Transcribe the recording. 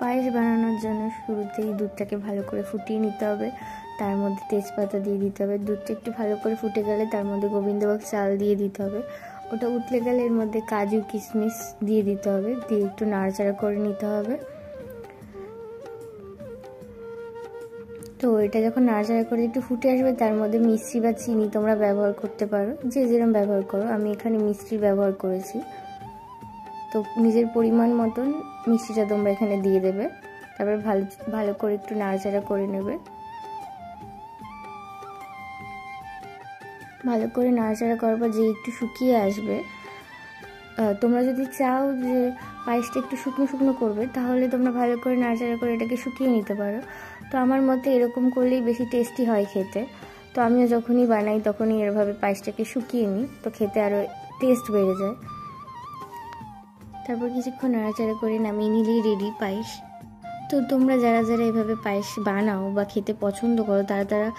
পায়েস বানানোর জন্য শুরুতেই দুধটাকে ভালো করে ফুটিয়ে নিতে হবে, তার মধ্যে তেজপাতা দিয়ে দিতে হবে। দুধটা একটু ভালো করে ফুটে গেলে তার মধ্যে গোবিন্দভোগ চাল দিয়ে দিতে হবে। ওটা উতলে গেলে এর মধ্যে কাজু কিশমিশ দিয়ে দিতে হবে, দিয়ে একটু নাড়াচাড়া করে নিতে হবে। তো এটা যখন নাড়াচাড়া করে একটু ফুটে আসবে তার মধ্যে মিষ্টি বা চিনি তোমরা ব্যবহার করতে পারো, যে যেরকম ব্যবহার করো। আমি এখানে মিষ্টি ব্যবহার করেছি। তো নিজের পরিমাণ মতন মিষ্টিটা তোমরা এখানে দিয়ে দেবে। তারপরে ভালো ভালো করে একটু নাড়াচাড়া করে নেবে। ভালো করে নাড়াচাড়া করার পর যে একটু শুকিয়ে আসবে, তোমরা যদি চাও যে পায়েসটা একটু শুকনো শুকনো করবে তাহলে তোমরা ভালো করে নাড়াচাড়া করে এটাকে শুকিয়ে নিতে পারো। তো আমার মতে এরকম করলেই বেশি টেস্টি হয় খেতে। তো আমিও যখনই বানাই তখনই এভাবে পায়েসটাকে শুকিয়ে নিই, তো খেতে আরও টেস্ট বেড়ে যায়। তারপর কিছুক্ষণ নাড়াচাড়া করে নামিয়ে নিলেই রেডি পায়েস। তো তোমরা যারা যারা এভাবে পায়েস বানাও বা খেতে পছন্দ করো তারা